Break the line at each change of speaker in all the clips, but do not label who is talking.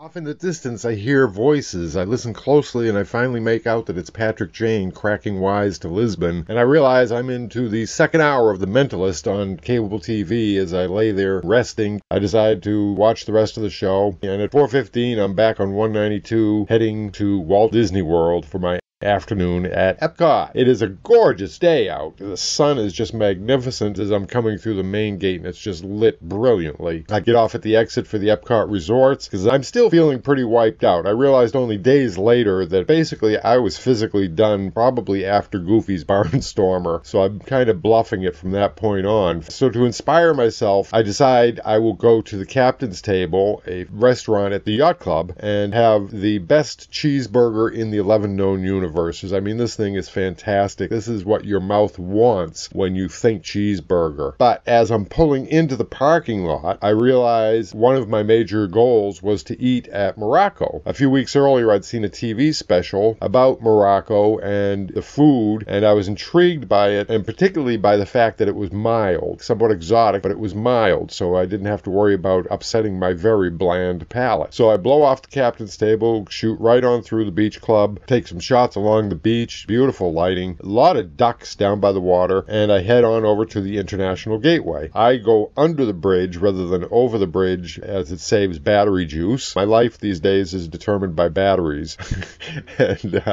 Off in the distance, I hear voices. I listen closely, and I finally make out that it's Patrick Jane cracking wise to Lisbon. And I realize I'm into the second hour of The Mentalist on cable TV. As I lay there resting, I decide to watch the rest of the show. And at 4:15, I'm back on 192, heading to Walt Disney World for my afternoon at Epcot. It is a gorgeous day out. The sun is just magnificent as I'm coming through the main gate, and it's just lit brilliantly. I get off at the exit for the Epcot resorts because I'm still feeling pretty wiped out. I realized only days later that basically I was physically done probably after Goofy's Barnstormer, so I'm kind of bluffing it from that point on. So to inspire myself, I decide I will go to the Captain's Table, a restaurant at the Yacht Club, and have the best cheeseburger in the 11 known universes. I mean, this thing is fantastic. This is what your mouth wants when you think cheeseburger. But as I'm pulling into the parking lot, I realize one of my major goals was to eat at Morocco. A few weeks earlier, I'd seen a TV special about Morocco and the food, and I was intrigued by it, and particularly by the fact that it was mild, somewhat exotic, but it was mild, so I didn't have to worry about upsetting my very bland palate. So I blow off the Captain's Table, shoot right on through the beach club, take some shots along the beach, beautiful lighting, a lot of ducks down by the water, and I head on over to the International Gateway. I go under the bridge rather than over the bridge as it saves battery juice. My life these days is determined by batteries. And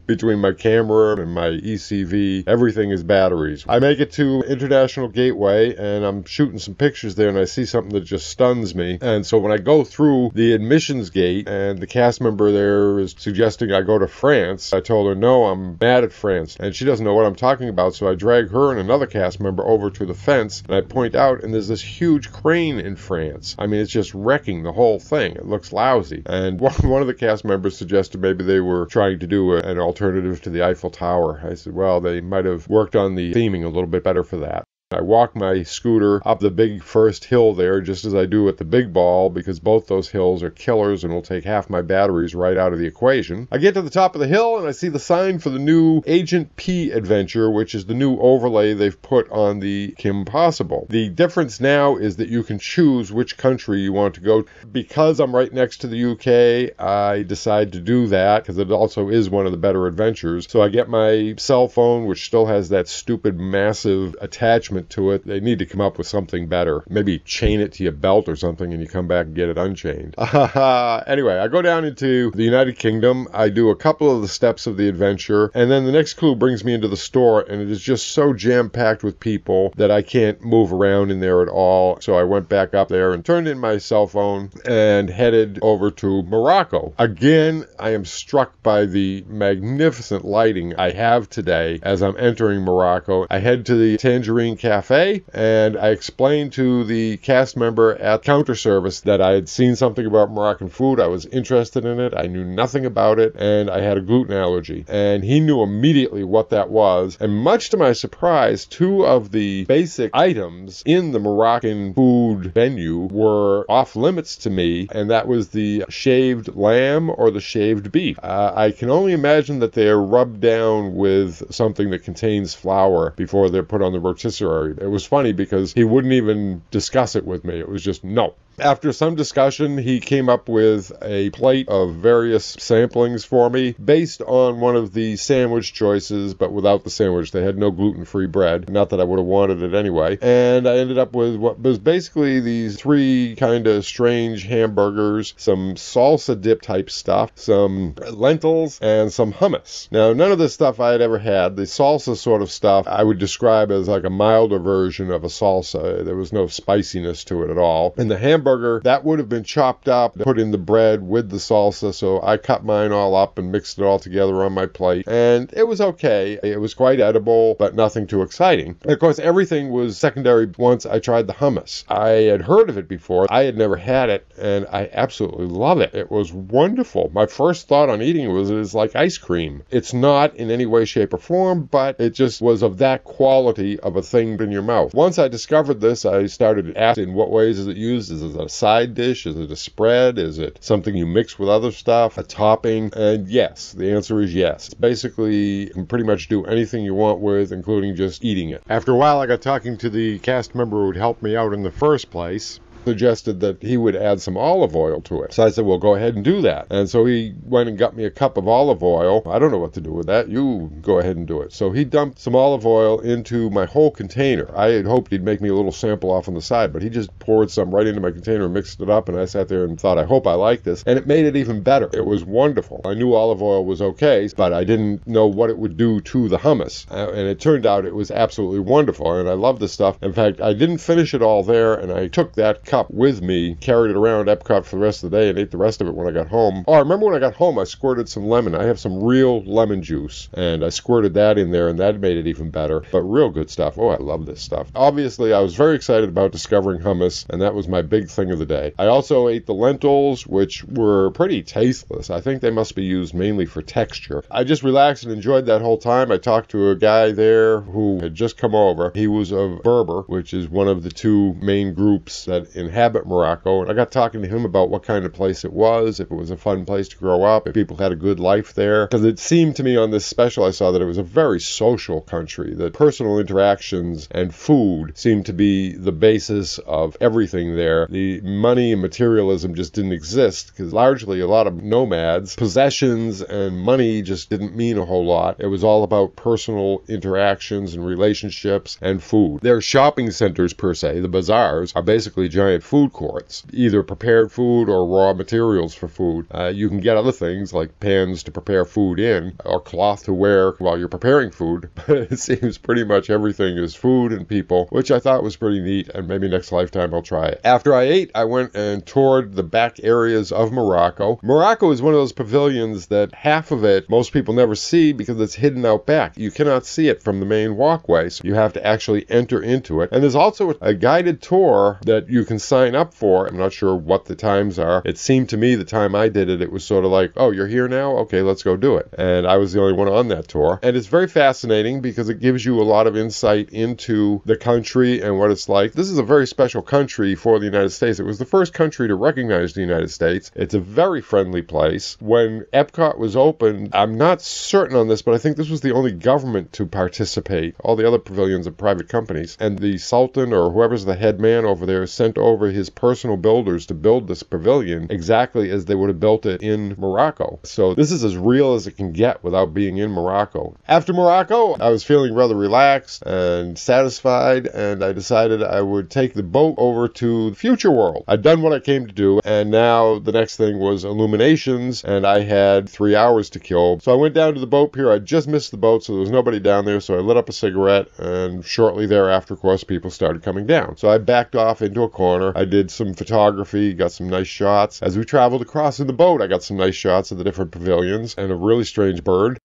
between my camera and my ECV, everything is batteries. I make it to International Gateway, and I'm shooting some pictures there, and I see something that just stuns me. And so when I go through the admissions gate, and the cast member there is suggesting I go to France, I told her, no, I'm mad at France. And she doesn't know what I'm talking about, so I drag her and another cast member over to the fence, and I point out, and there's this huge crane in France. I mean, it's just wrecking the whole thing. It looks lousy. And one of the cast members suggested maybe they were trying to do an alternative to the Eiffel Tower. I said, well, they might have worked on the theming a little bit better for that. I walk my scooter up the big first hill there, just as I do at the Big Ball, because both those hills are killers and will take half my batteries right out of the equation. I get to the top of the hill and I see the sign for the new Agent P adventure, which is the new overlay they've put on the Kim Possible. The difference now is that you can choose which country you want to go to. Because I'm right next to the UK, I decide to do that because it also is one of the better adventures. So I get my cell phone, which still has that stupid massive attachment to it. They need to come up with something better. Maybe chain it to your belt or something and you come back and get it unchained. Anyway, I go down into the United Kingdom. I do a couple of the steps of the adventure, and then the next clue brings me into the store, and it is just so jam-packed with people that I can't move around in there at all. So I went back up there and turned in my cell phone and headed over to Morocco. Again, I am struck by the magnificent lighting I have today as I'm entering Morocco. I head to the Tangerine Cafe, and I explained to the cast member at counter service that I had seen something about Moroccan food. I was interested in it. I knew nothing about it, and I had a gluten allergy. And he knew immediately what that was. And much to my surprise, two of the basic items in the Moroccan food menu were off limits to me, and that was the shaved lamb or the shaved beef. I can only imagine that they are rubbed down with something that contains flour before they're put on the rotisserie. It was funny because he wouldn't even discuss it with me. It was just no. After some discussion, he came up with a plate of various samplings for me based on one of the sandwich choices, but without the sandwich. They had no gluten-free bread. Not that I would have wanted it anyway. And I ended up with what was basically these three kind of strange hamburgers, some salsa dip type stuff, some lentils, and some hummus. Now, none of this stuff I had ever had. The salsa sort of stuff I would describe as like a milder version of a salsa. There was no spiciness to it at all. And the hamburger, that would have been chopped up, put in the bread with the salsa, so I cut mine all up and mixed it all together on my plate, and it was okay. It was quite edible, but nothing too exciting. And of course, everything was secondary once I tried the hummus. I had heard of it before. I had never had it, and I absolutely love it. It was wonderful. My first thought on eating it was it's like ice cream. It's not in any way, shape, or form, but it just was of that quality of a thing in your mouth. Once I discovered this, I started asking, what ways is it used? Is it a side dish? Is it a spread? Is it something you mix with other stuff? A topping? And yes, the answer is yes. It's basically, you can pretty much do anything you want with, including just eating it. After a while, I got talking to the cast member who had helped me out in the first place. suggested that he would add some olive oil to it. So I said, well, go ahead and do that. And so he went and got me a cup of olive oil. I don't know what to do with that. You go ahead and do it. So he dumped some olive oil into my whole container. I had hoped he'd make me a little sample off on the side, but he just poured some right into my container and mixed it up, and I sat there and thought, I hope I like this. And it made it even better. It was wonderful. I knew olive oil was okay, but I didn't know what it would do to the hummus. And it turned out it was absolutely wonderful, and I love this stuff. In fact, I didn't finish it all there, and I took that cup with me, carried it around Epcot for the rest of the day, and ate the rest of it when I got home. Oh, I remember when I got home, I squirted some lemon. I have some real lemon juice, and I squirted that in there, and that made it even better. But real good stuff. Oh, I love this stuff. Obviously, I was very excited about discovering hummus, and that was my big thing of the day. I also ate the lentils, which were pretty tasteless. I think they must be used mainly for texture. I just relaxed and enjoyed that whole time. I talked to a guy there who had just come over. He was of Berber, which is one of the two main groups that inhabit Morocco, and I got talking to him about what kind of place it was, if it was a fun place to grow up, if people had a good life there, because it seemed to me on this special I saw that it was a very social country, that personal interactions and food seemed to be the basis of everything there. The money and materialism just didn't exist, because largely a lot of nomads, possessions and money just didn't mean a whole lot. It was all about personal interactions and relationships and food. Their shopping centers, per se, the bazaars, are basically giant food courts, either prepared food or raw materials for food. You can get other things like pans to prepare food in, or cloth to wear while you're preparing food, but it seems pretty much everything is food and people, which I thought was pretty neat, and maybe next lifetime I'll try it. After I ate, I went and toured the back areas of Morocco. Morocco is one of those pavilions that half of it most people never see because it's hidden out back. You cannot see it from the main walkway, so you have to actually enter into it. And there's also a guided tour that you can sign up for. I'm not sure what the times are. It seemed to me the time I did it, it was sort of like, oh, you're here now? Okay, let's go do it. And I was the only one on that tour. And it's very fascinating because it gives you a lot of insight into the country and what it's like. This is a very special country for the United States. It was the first country to recognize the United States. It's a very friendly place. When Epcot was opened, I'm not certain on this, but I think this was the only government to participate. All the other pavilions are private companies. And the Sultan, or whoever's the head man over there, sent over his personal builders to build this pavilion exactly as they would have built it in Morocco. So this is as real as it can get without being in Morocco. After Morocco, I was feeling rather relaxed and satisfied, and I decided I would take the boat over to the future world. I'd done what I came to do, and now the next thing was Illuminations, and I had 3 hours to kill. So I went down to the boat pier. I just missed the boat, so there was nobody down there, so I lit up a cigarette, and shortly thereafter, of course, people started coming down. So I backed off into a corner. I did some photography, got some nice shots. As we traveled across in the boat, I got some nice shots of the different pavilions and a really strange bird.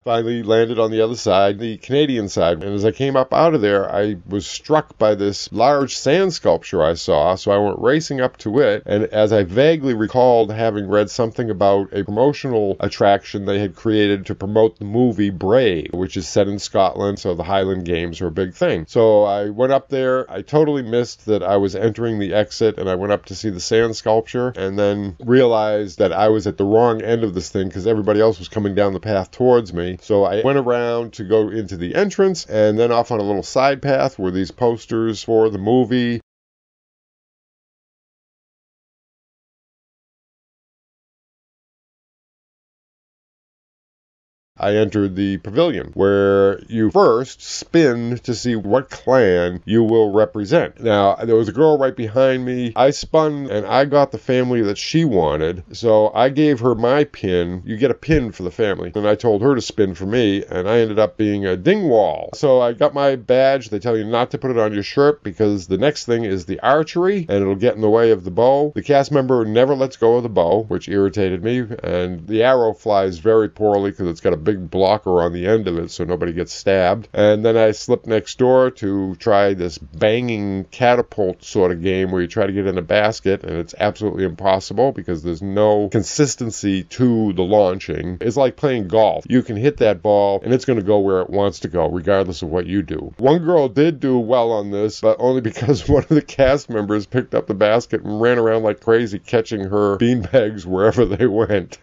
Finally landed on the other side, the Canadian side, and as I came up out of there, I was struck by this large sand sculpture I saw, so I went racing up to it, and as I vaguely recalled having read something about a promotional attraction they had created to promote the movie Brave, which is set in Scotland, so the Highland Games are a big thing. So I went up there, I totally missed that I was entering the exit, and I went up to see the sand sculpture, and then realized that I was at the wrong end of this thing because everybody else was coming down the path towards me. So I went around to go into the entrance, and then off on a little side path were these posters for the movie. I entered the pavilion, where you first spin to see what clan you will represent. Now, there was a girl right behind me. I spun, and I got the family that she wanted, so I gave her my pin. You get a pin for the family. And I told her to spin for me, and I ended up being a Dingwall. So I got my badge. They tell you not to put it on your shirt, because the next thing is the archery, and it'll get in the way of the bow. The cast member never lets go of the bow, which irritated me, and the arrow flies very poorly because it's got a big big blocker on the end of it so nobody gets stabbed. And then I slipped next door to try this banging catapult sort of game where you try to get in a basket, and it's absolutely impossible because there's no consistency to the launching. It's like playing golf. You can hit that ball and it's going to go where it wants to go regardless of what you do. One girl did do well on this, but only because one of the cast members picked up the basket and ran around like crazy catching her beanbags wherever they went.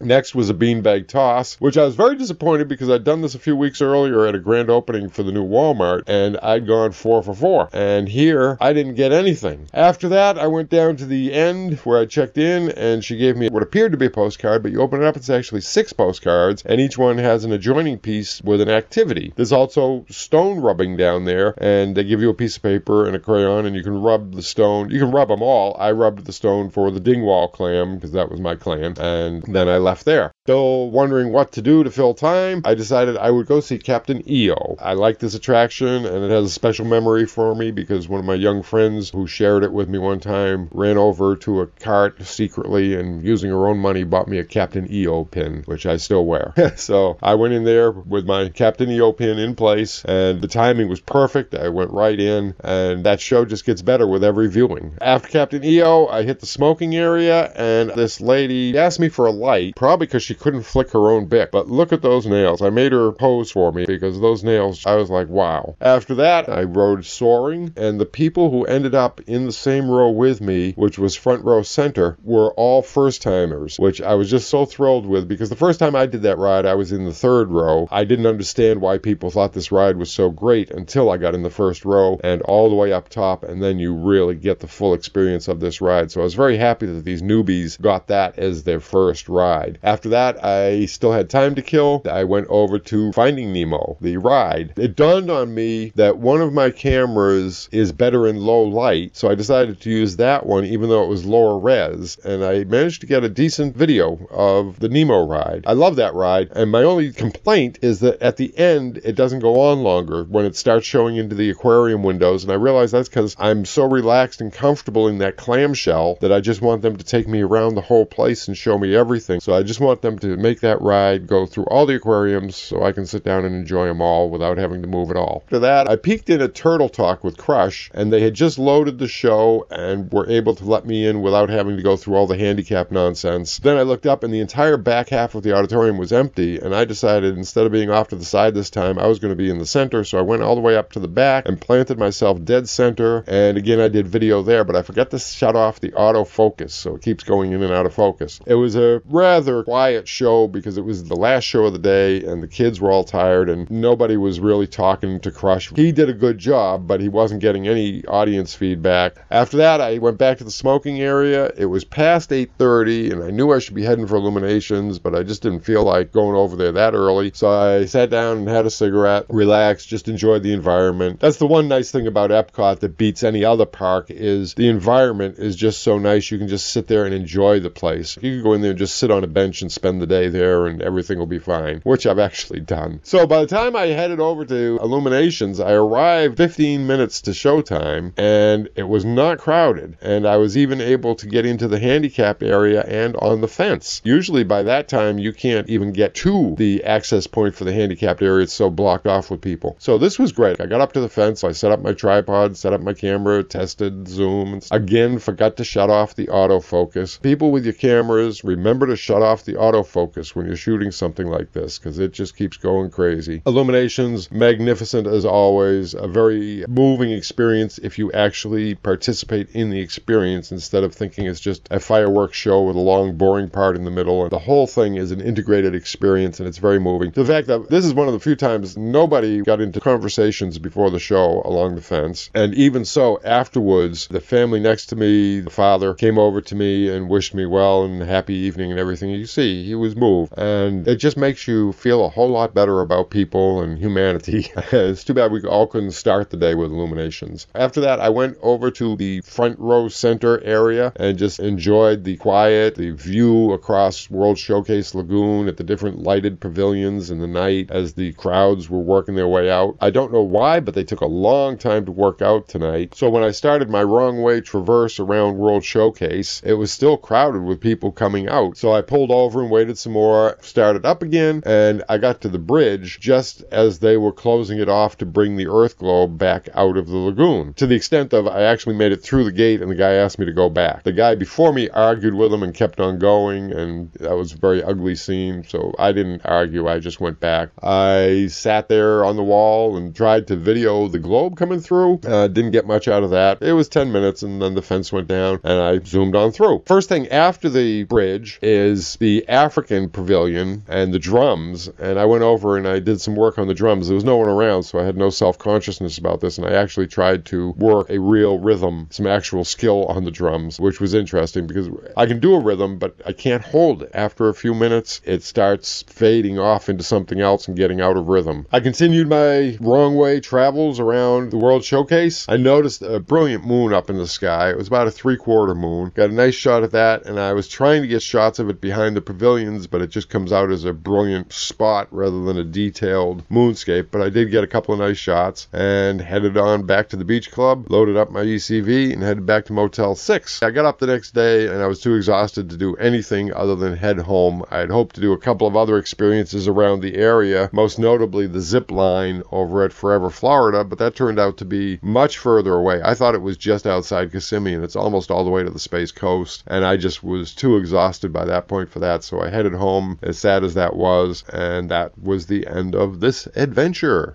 Next was a beanbag toss, which I was very disappointed because I'd done this a few weeks earlier at a grand opening for the new Walmart, and I'd gone 4 for 4. And here, I didn't get anything. After that, I went down to the end where I checked in, and she gave me what appeared to be a postcard, but you open it up, it's actually 6 postcards, and each one has an adjoining piece with an activity. There's also stone rubbing down there, and they give you a piece of paper and a crayon, and you can rub the stone. You can rub them all. I rubbed the stone for the Dingwall clam, because that was my clam, and then I left there. Still wondering what to do to fill time, I decided I would go see Captain EO. I like this attraction, and it has a special memory for me because one of my young friends who shared it with me one time ran over to a cart secretly and using her own money bought me a Captain EO pin, which I still wear. So I went in there with my Captain EO pin in place, and the timing was perfect. I went right in, and that show just gets better with every viewing. After Captain EO, I hit the smoking area, and this lady asked me for a light, probably because she couldn't flick her own Bic, but look at those nails. I made her pose for me because those nails, I was like, wow. After that, I rode Soaring, and the people who ended up in the same row with me, which was front row center, were all first-timers, which I was just so thrilled with because the first time I did that ride, I was in the 3rd row. I didn't understand why people thought this ride was so great until I got in the 1st row and all the way up top, and then you really get the full experience of this ride. So I was very happy that these newbies got that as their first ride. After that, I still had time to kill. I went over to Finding Nemo, the ride. It dawned on me that one of my cameras is better in low light, so I decided to use that one even though it was lower res, and I managed to get a decent video of the Nemo ride. I love that ride, and my only complaint is that at the end, it doesn't go on longer when it starts showing into the aquarium windows, and I realize that's because I'm so relaxed and comfortable in that clamshell that I just want them to take me around the whole place and show me everything. So I just want them to make that ride go through all the aquariums so I can sit down and enjoy them all without having to move at all. After that, I peeked in at Turtle Talk with Crush, and they had just loaded the show and were able to let me in without having to go through all the handicap nonsense. Then I looked up and the entire back half of the auditorium was empty, and I decided instead of being off to the side this time, I was going to be in the center, so I went all the way up to the back and planted myself dead center, and again I did video there, but I forgot to shut off the autofocus, so it keeps going in and out of focus. It was a rather quiet show because it was the last show of the day and the kids were all tired and nobody was really talking to Crush. He did a good job, but he wasn't getting any audience feedback. After that, I went back to the smoking area. It was past 8:30 and I knew I should be heading for Illuminations, but I just didn't feel like going over there that early. So I sat down and had a cigarette, relaxed, just enjoyed the environment. That's the one nice thing about Epcot that beats any other park is the environment is just so nice. You can just sit there and enjoy the place. You can go in there and just sit on a bench and spend the day there and everything will be fine, which I've actually done. So by the time I headed over to Illuminations, I arrived 15 minutes to showtime and it was not crowded, and I was even able to get into the handicap area and on the fence. Usually by that time you can't even get to the access point for the handicapped area. It's so blocked off with people. So this was great. I got up to the fence, I set up my tripod, set up my camera, tested zoom. Again, forgot to shut off the autofocus. People with your cameras, remember to shut off the autofocus when you're shooting something like this because it just keeps going crazy. Illuminations, magnificent as always. A very moving experience if you actually participate in the experience instead of thinking it's just a fireworks show with a long, boring part in the middle. The whole thing is an integrated experience and it's very moving. The fact that this is one of the few times nobody got into conversations before the show along the fence, and even so afterwards, the family next to me, the father, came over to me and wished me well and happy evening and everything. You see, he was moved, and it just makes you feel a whole lot better about people and humanity. It's too bad we all couldn't start the day with Illuminations. After that, I went over to the front row center area and just enjoyed the quiet, the view across World Showcase Lagoon at the different lighted pavilions in the night as the crowds were working their way out. I don't know why, but they took a long time to work out tonight. So when I started my wrong way traverse around World Showcase, it was still crowded with people coming out. So I pulled over and waited some more. started up again, and I got to the bridge just as they were closing it off to bring the Earth globe back out of the lagoon. To the extent of I actually made it through the gate and the guy asked me to go back. The guy before me argued with him and kept on going, and that was a very ugly scene, so I didn't argue. I just went back. I sat there on the wall and tried to video the globe coming through. Didn't get much out of that. It was 10 minutes and then the fence went down and I zoomed on through. First thing after the bridge is the African pavilion and the drums, and I went over and I did some work on the drums. There was no one around, so I had no self-consciousness about this, and I actually tried to work a real rhythm, some actual skill on the drums, which was interesting because I can do a rhythm, but I can't hold it. After a few minutes, it starts fading off into something else and getting out of rhythm. I continued my wrong way travels around the World Showcase. I noticed a brilliant moon up in the sky. It was about a 3/4 moon. Got a nice shot at that, and I was trying to get shots of it behind the pavilions, but it just comes out as a brilliant spot rather than a detailed moonscape. But I did get a couple of nice shots and headed on back to the beach club, loaded up my ECV, and headed back to Motel 6. I got up the next day, and I was too exhausted to do anything other than head home. I had hoped to do a couple of other experiences around the area, most notably the zip line over at Forever Florida, but that turned out to be much further away. I thought it was just outside Kissimmee, and it's almost all the way to the Space Coast, and I just was too exhausted by that point for that, so I headed home, as sad as that was, and that was the end of this adventure.